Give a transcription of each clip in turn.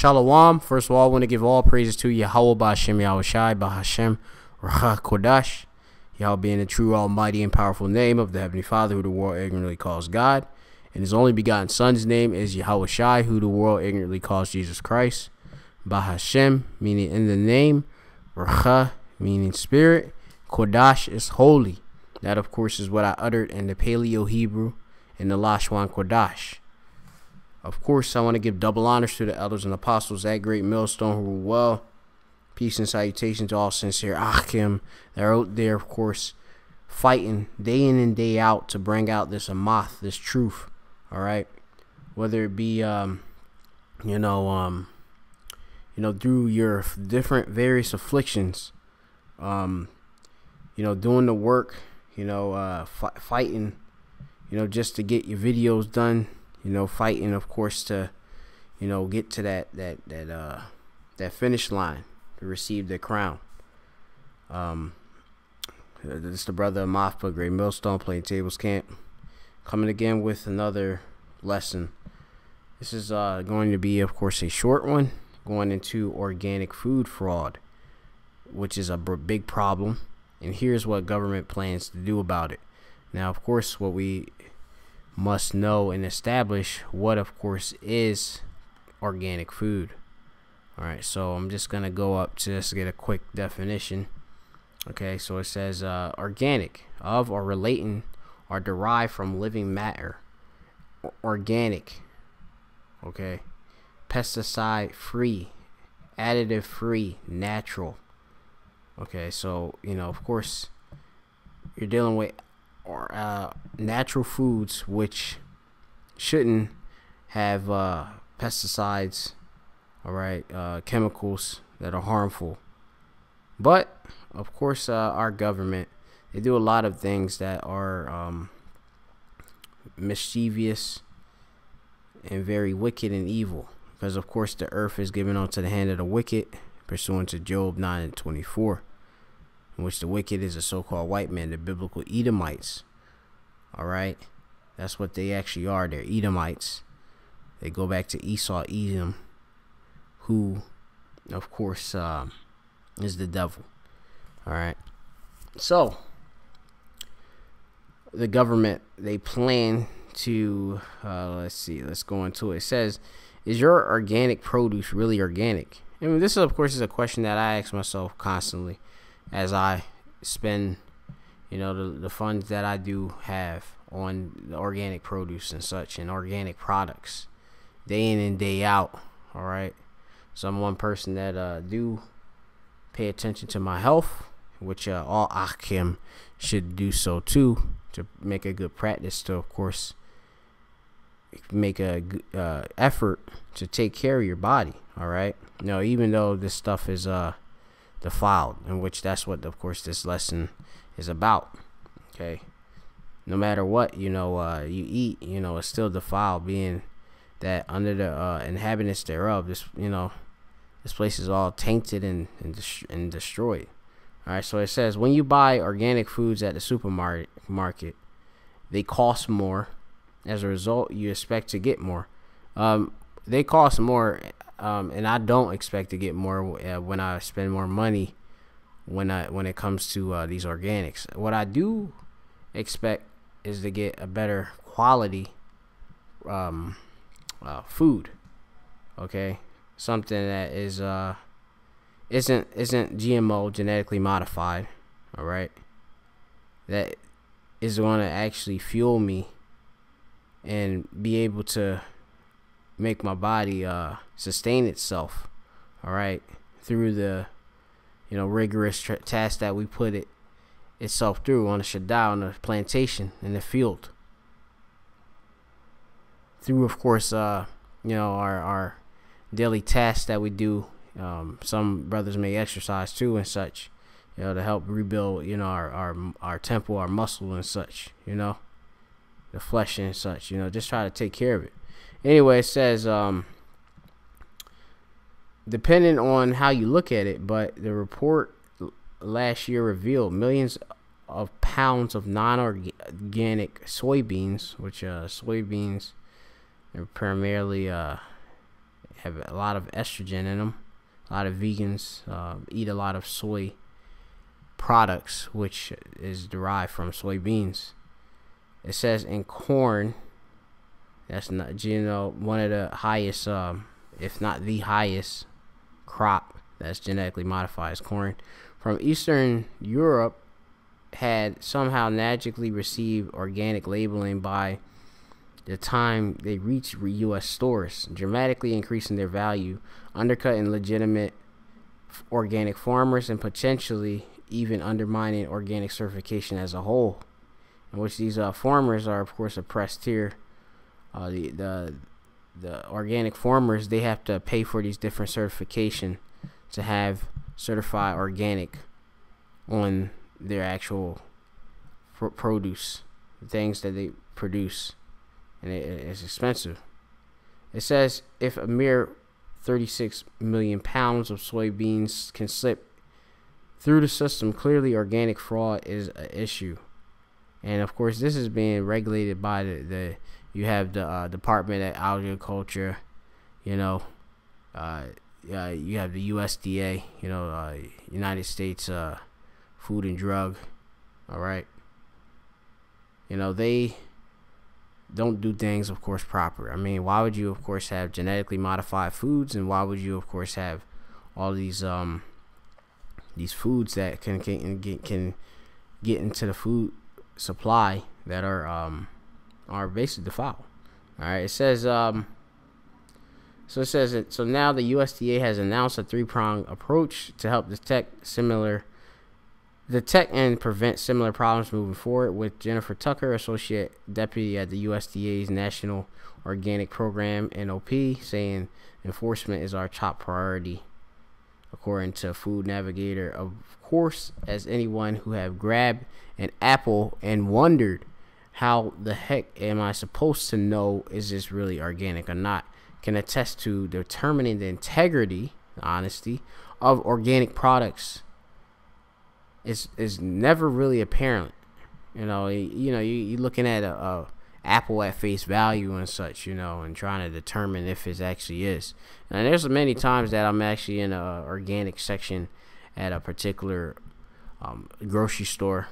Shalom. First of all, I want to give all praises to Yahweh Ba'Hashem Yahushai Ba'Hashem Racha Kodash. Yahweh being the true, almighty, and powerful name of the Heavenly Father, who the world ignorantly calls God. And his only begotten Son's name is Yahushai, who the world ignorantly calls Jesus Christ. Ba'Hashem, meaning in the name. Racha, meaning spirit. Kodash is holy. That, of course, is what I uttered in the Paleo Hebrew in the Lashwan Kodash. Of course, I want to give double honors to the elders and apostles at Great Millstone who rule well. Peace and salutation to all sincere Achim. They're out there, of course, fighting day in and day out to bring out this Amath, this truth. All right, whether it be, through your different various afflictions, doing the work, fighting, just to get your videos done. Fighting, of course, to, get to that finish line to receive the crown. This is the brother of Mafpa, Great Millstone, Playing Tables Camp, coming again with another lesson. This is going to be, of course, a short one, going into organic food fraud, which is a big problem. And here's what government plans to do about it. Now, of course, what we must know and establish what, of course, is organic food. All right, so I'm just gonna go up to just get a quick definition. Okay, so it says organic, of or relating or derived from living matter. Organic, okay, pesticide free, additive free, natural. Okay, so of course, you're dealing with natural foods which shouldn't have pesticides, all right, chemicals that are harmful. But of course, our government, they do a lot of things that are mischievous and very wicked and evil, because of course the earth is given unto the hand of the wicked, pursuant to Job 9:24. In which the wicked is a so-called white man, the biblical Edomites. All right, that's what they actually are. They're Edomites. They go back to Esau, Edom, who, of course, is the devil. All right, so the government, they plan to let's go into it. It says, is your organic produce really organic? I mean, this, of course, is a question that I ask myself constantly as I spend, the funds that I do have on the organic produce and such, and organic products, day in and day out. All right, so I'm one person that do pay attention to my health, which all Achim should do so too, to make a good practice to, of course, make a effort to take care of your body. All right, even though this stuff is defiled, in which that's what, of course, this lesson is about. Okay, no matter what you eat, it's still defiled, being that under the inhabitants thereof, this place is all tainted and destroyed. All right, so it says, when you buy organic foods at the supermarket, they cost more. As a result, you expect to get more. They cost more, and I don't expect to get more when I spend more money when it comes to these organics. What I do expect is to get a better quality food. Okay, something that is isn't GMO, genetically modified. All right, that is going to actually fuel me and be able to make my body sustain itself, all right, through the rigorous task that we put itself through on the Shaddai, on the plantation, in the field, through, of course, our daily tasks that we do. Some brothers may exercise too and such, to help rebuild our temple, our muscle and such, the flesh and such, just try to take care of it. Anyway, it says, depending on how you look at it, but the report last year revealed millions of pounds of non-organic soybeans, which soybeans are primarily have a lot of estrogen in them. A lot of vegans eat a lot of soy products, which is derived from soybeans. It says in corn, that's not, one of the highest, if not the highest crop that's genetically modified is corn. From Eastern Europe had somehow magically received organic labeling by the time they reached U.S. stores, dramatically increasing their value, undercutting legitimate organic farmers, and potentially even undermining organic certification as a whole. In which these farmers are, of course, oppressed here. The organic farmers, they have to pay for these different certification to have certified organic on their actual produce, the things that they produce. And it's expensive. It says if a mere 36 million pounds of soybeans can slip through the system, clearly organic fraud is an issue. And of course, this is being regulated by you have the Department of Agriculture, you have the USDA, United States Food and Drug. All right. They don't do things, of course, proper. I mean, why would you, of course, have genetically modified foods, and why would you, of course, have all these foods that can get into the food supply that are basically defiled? All right, it says so now the USDA has announced a three-pronged approach to help detect and prevent similar problems moving forward, with Jennifer Tucker, Associate Deputy at the USDA's National Organic Program, NOP, saying enforcement is our top priority. According to Food Navigator, of course, as anyone who have grabbed an apple and wondered how the heck am I supposed to know is this really organic or not, can attest to determining the integrity, the honesty of organic products is never really apparent. You looking at a apple at face value and such, and trying to determine if it actually is. And there's many times that I'm actually in a organic section at a particular grocery store,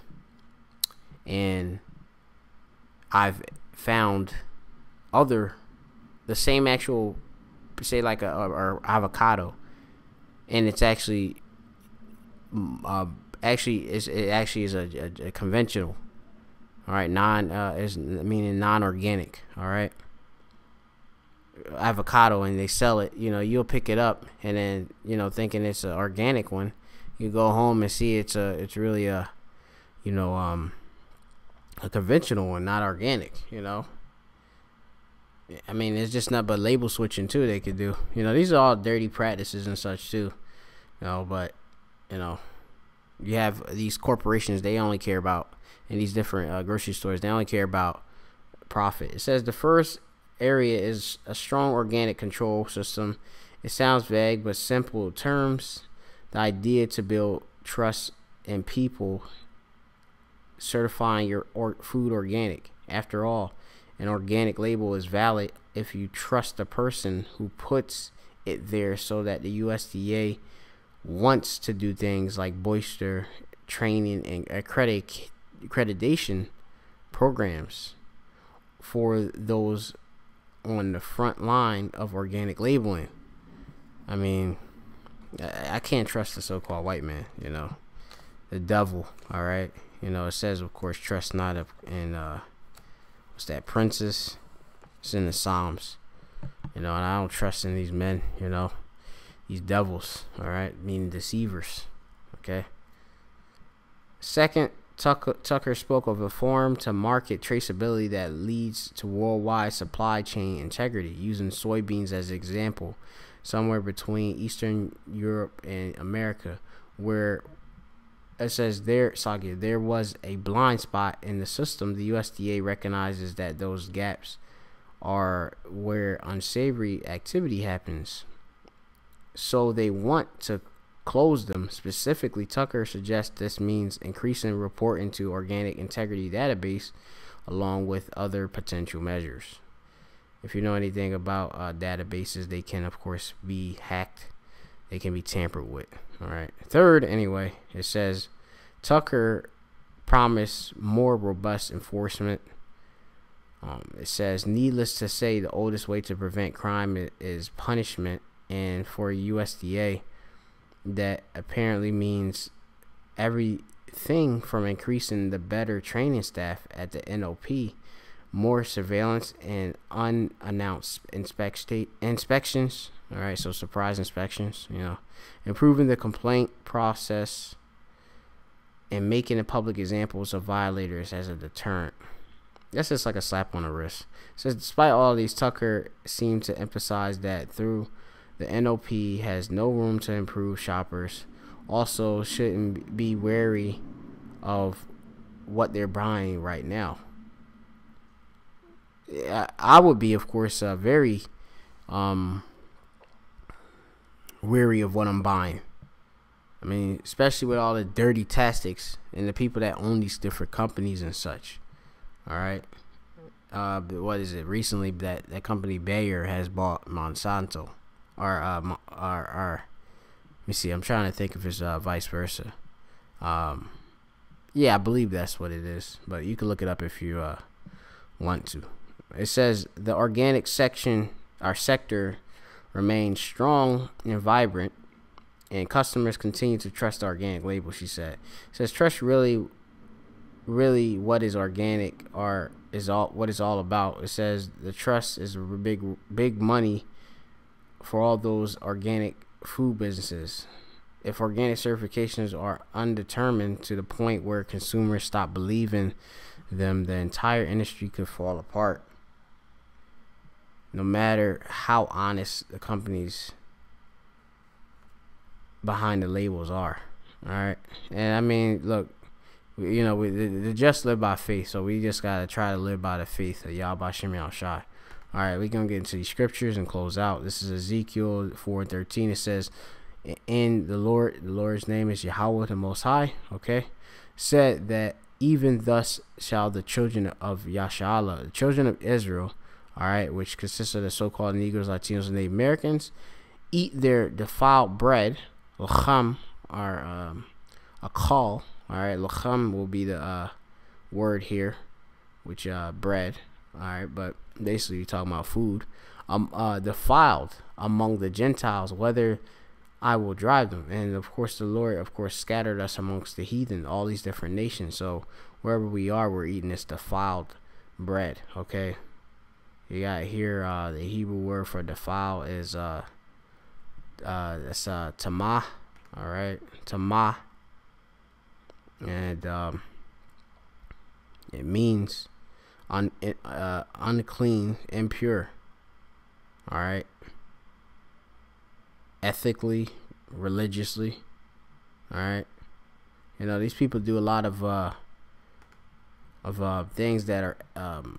and I've found the same actual, say like a avocado, and it's actually it actually is a conventional, all right, meaning non-organic, all right, avocado, and they sell it. You'll pick it up, and then thinking it's an organic one, you go home and see it's really a conventional one, not organic. I mean, it's just not but label switching too they could do. These are all dirty practices and such too. But you have these corporations, they only care about, in these different grocery stores, they only care about profit. It says the first area is a strong organic control system. It sounds vague, but simple terms, the idea to build trust in people certifying your food organic. After all, an organic label is valid if you trust the person who puts it there, so that the USDA wants to do things like bolster training and accreditation programs for those on the front line of organic labeling. I mean, I can't trust the so-called white man, the devil. All right, it says, of course, trust not in what's that, Princess? It's in the Psalms, and I don't trust in these men, these devils, all right, meaning deceivers. Okay. Second, Tucker spoke of a farm to market traceability that leads to worldwide supply chain integrity, using soybeans as an example, somewhere between Eastern Europe and America, where it says there was a blind spot in the system. The USDA recognizes that those gaps are where unsavory activity happens, so they want to close them. Specifically, Tucker suggests this means increasing reporting to organic integrity database, along with other potential measures. If you know anything about databases, they can of course be hacked. They can be tampered with. All right. Third, anyway, it says Tucker promised more robust enforcement. It says, needless to say, the oldest way to prevent crime is punishment, and for USDA, that apparently means everything from increasing the better training staff at the NOP, more surveillance and unannounced inspections. All right, so surprise inspections, improving the complaint process and making the public examples of violators as a deterrent. That's just like a slap on the wrist. It says, despite all of these, Tucker seemed to emphasize that through the NOP has no room to improve shoppers. Also, shouldn't be wary of what they're buying right now. I would be, of course, very wary of what I'm buying. I mean, especially with all the dirty tactics and the people that own these different companies and such. All right. What is it? Recently, that company Bayer has bought Monsanto, or let me see. I'm trying to think if it's vice versa. Yeah, I believe that's what it is, but you can look it up if you want to. It says the organic sector remains strong and vibrant, and customers continue to trust the organic label. She said. It says trust really what is organic is all about. It says the trust is big money for all those organic food businesses. If organic certifications are undetermined to the point where consumers stop believing them, the entire industry could fall apart, no matter how honest the companies behind the labels are. All right. And I mean, look, we just live by faith, so we just gotta try to live by the faith of Yahweh Shem Shai. All right, we're gonna get into these scriptures and close out. This is Ezekiel 4:13. It says, "In the Lord's name is Yahweh the Most High." Okay, said that even thus shall the children of Yashala, the children of Israel, all right, which consists of the so-called Negroes, Latinos, and Native Americans, eat their defiled bread, lacham, or a call. All right, lacham will be the word here, which bread. All right, but basically you're talking about food. Defiled among the Gentiles, whether I will drive them. And of course, the Lord, of course, scattered us amongst the heathen, all these different nations. So wherever we are, we're eating this defiled bread. Okay, you got here the Hebrew word for defile is that's tamah. All right, tamah. And it means unclean, impure. All right, ethically, religiously. All right, these people do a lot of things that are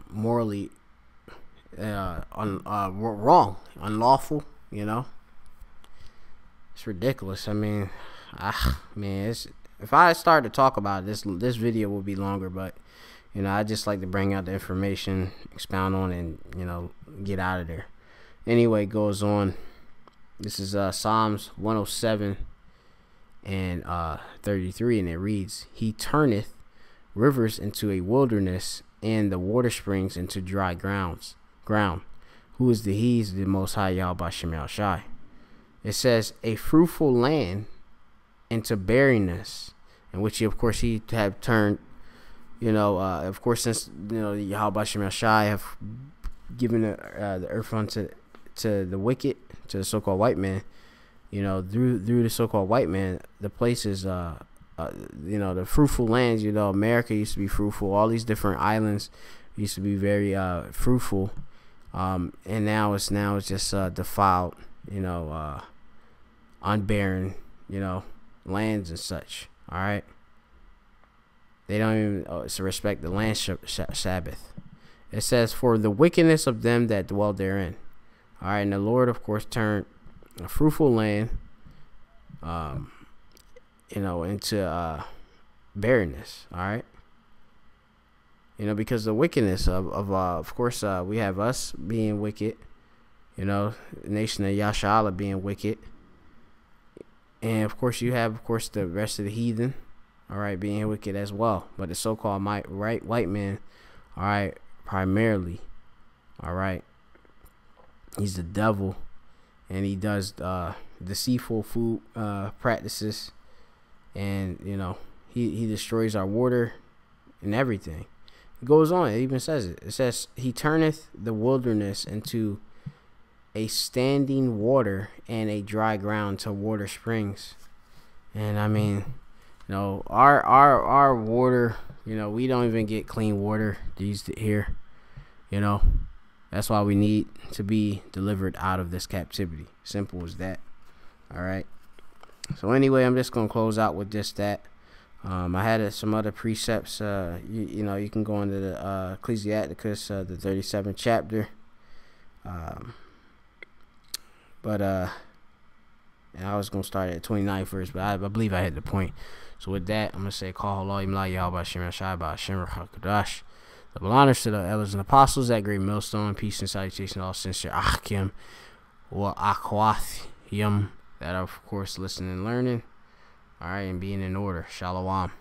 morally wrong, unlawful. It's ridiculous. I mean, it's. If I start to talk about it, this video will be longer, but I just like to bring out the information, expound on it, and get out of there. Anyway, it goes on. This is Psalms 107 and 33, and it reads, "He turneth rivers into a wilderness, and the water springs into dry ground. Who is the He? Is the Most High Yahweh Shem Shai." It says a fruitful land into barrenness, in which of course he have turned, of course, since Yahweh Shem Shai have given the earth unto the wicked, to the so-called white man, through the so-called white man, the places, the fruitful lands. America used to be fruitful. All these different islands used to be very fruitful, and now it's just defiled, unbarren, lands and such. All right, they don't even respect the land Sabbath. It says, "For the wickedness of them that dwell therein." All right, and the Lord, of course, turned a fruitful land, into barrenness. All right, because the wickedness of course, we have us being wicked, the nation of Yashala being wicked. And of course, you have, of course, the rest of the heathen, all right, being wicked as well. But the so-called white man, all right, primarily, all right, he's the devil, and he does deceitful food practices, and he destroys our water and everything. It goes on. It even says it. It says he turneth the wilderness into a standing water and a dry ground to water springs. And I mean, our water, we don't even get clean water here. That's why we need to be delivered out of this captivity. Simple as that. All right. So anyway, I'm just gonna close out with that. I had some other precepts. You can go into the Ecclesiasticus, the 37th chapter. And I was going to start at 29th verse, but I believe I hit the point. So with that, I'm going to say, Call Allah, Imla, Yahweh, Shem, Shai, Ba, Shem, Hakadash. Double honors to the elders and apostles, that great millstone, peace and salutation to all sincere Achim, wa Akhwathim, that are, of course, listening and learning, all right, and being in order. Shalom.